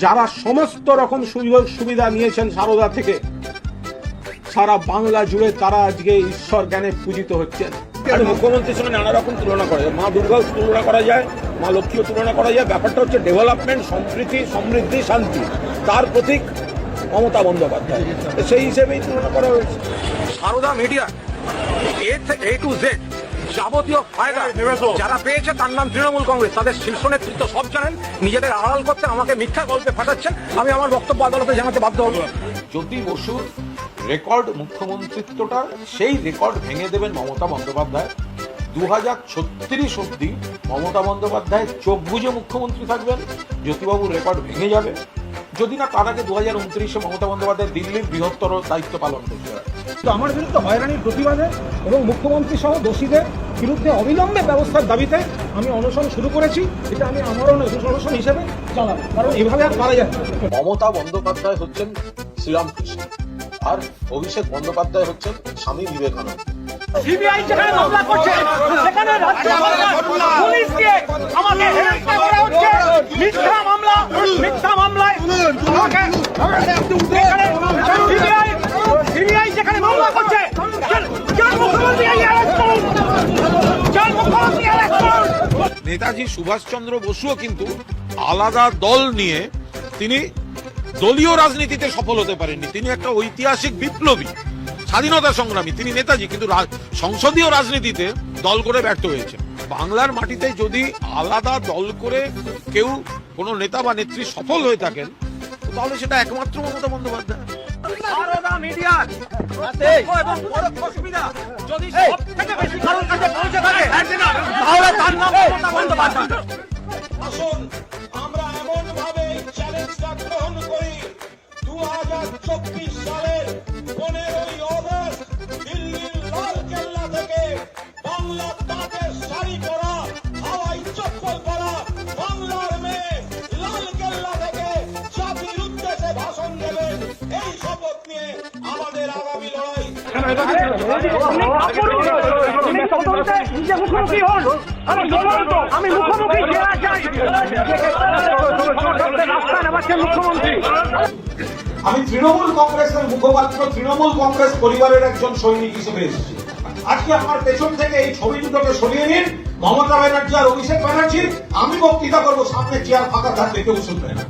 যারা সমস্ত রকম সুযোগ সুবিধা নিয়েছেন সারদা থেকে, সারা বাংলা জুড়ে তারা আজকে ঈশ্বর জ্ঞানে পূজিত হচ্ছেন। মুখ্যমন্ত্রীর সঙ্গে নানা রকম তুলনা করা যায়, মা দুর্গাও তুলনা করা যায়, মা লক্ষ্মীও তুলনা করা যায়। ব্যাপারটা হচ্ছে ডেভেলপমেন্ট, সম্প্রীতি, সমৃদ্ধি, শান্তি, তার প্রতীক মমতা বন্দ্যোপাধ্যায়, সেই হিসেবেই তুলনা করা হয়েছে। Sarada media A to Z যাবতীয় ফায়দা যারা পেয়েছে তার নাম তৃণমূল কংগ্রেস, তাদের শীর্ষ নেতৃত্ব সব জানেন। নিজেদের আড়াল করতে আমাকে মিথ্যা গল্পে ফাটাচ্ছেন, আমি আমার বক্তব্য আদালতে জানাতে বাধ্য হব। জ্যোতি বসুর রেকর্ড মুখ্যমন্ত্রিত্বটা, সেই রেকর্ড ভেঙে দেবেন মমতা বন্দ্যোপাধ্যায়। 2036 অব্দি মমতা বন্দ্যোপাধ্যায় চোখ বুঝে মুখ্যমন্ত্রী থাকবেন, জ্যোতিবাবুর রেকর্ড ভেঙে যাবে। যদি না তার আগে 2029 মমতা বন্দ্যোপাধ্যায় দিল্লির বৃহত্তর দায়িত্ব পালন করতে হয়। তো আমার বিরুদ্ধে হয়রানির প্রতিবাদে এবং মুখ্যমন্ত্রী সহ দোষীদের বিরুদ্ধে অবিলম্বে ব্যবস্থার দাবিতে আমি অনশন শুরু করেছি। এটা আমি আমারও অনশন হিসেবে চালাবো, কারণ এভাবে আর পারা যাচ্ছে। মমতা বন্দ্যোপাধ্যায় হচ্ছেন শ্রীরামকৃষ্ণ, আর অভিষেক বন্দ্যোপাধ্যায় হচ্ছেন স্বামী বিবেকানন্দ। সিবিআই যেখানে মামলা করছে সেখানে রাজ্য সরকার পুলিশকে আমাকে হেনস্থা করা হচ্ছে। মিথ্যা মামলায় আমাকে সিবিআই যেখানে মামলা করছে নেতাজি সুভাষচন্দ্র বসুও কিন্তু আলাদা দল নিয়ে তিনি দলীয় রাজনীতিতে সফল হতে পারেননি। তিনি একটা ঐতিহাসিক বিপ্লবী, স্বাধীনতা সংগ্রামী, তিনি নেতাজি, কিন্তু সংসদীয় রাজনীতিতে দল করে ব্যর্থ হয়েছে। বাংলার মাটিতে যদি আলাদা দল করে কেউ কোনো নেতা বা নেত্রী সফল হয়ে থাকেন, তাহলে সেটা একমাত্র মমতা বন্দ্যোপাধ্যায়। সারদা মিডিয়ার এবং পরোক্ষ সুবিধা যদি সবথেকে বেশি কারোর কাছে পৌঁছে থাকে তাহলে তার নাম মমতা বন্দ্যোপাধ্যায়। আসুন আমরা এমন ভাবে চ্যালেঞ্জটা গ্রহণ করি, 2024 সালের 15ই অগস্ট দিল্লির লাল কেল্লা থেকে বাংলা তাঁতের শাড়ি পরা, হাওয়াই চপ্পল পরা বাংলার মেয়ে লাল কেল্লা থেকে জাতির উদ্দেশ্যে ভাষণ দেবেন। এই শপথ নিয়ে আমাদের আগামী লড়াই। আমি মুখ্যমন্ত্রী আমি তৃণমূল কংগ্রেসের মুখপাত্র, তৃণমূল কংগ্রেস পরিবারের একজন সৈনিক হিসেবে এসেছি। আজকে আমার পেছন থেকে এই ছবি দুটোকে সরিয়ে নিন, মমতা ব্যানার্জি আর অভিষেক ব্যানার্জি। আমি বক্তৃতা করবো, সামনে চেয়ার ফাঁকা থাকলে কেউ শুনবে না।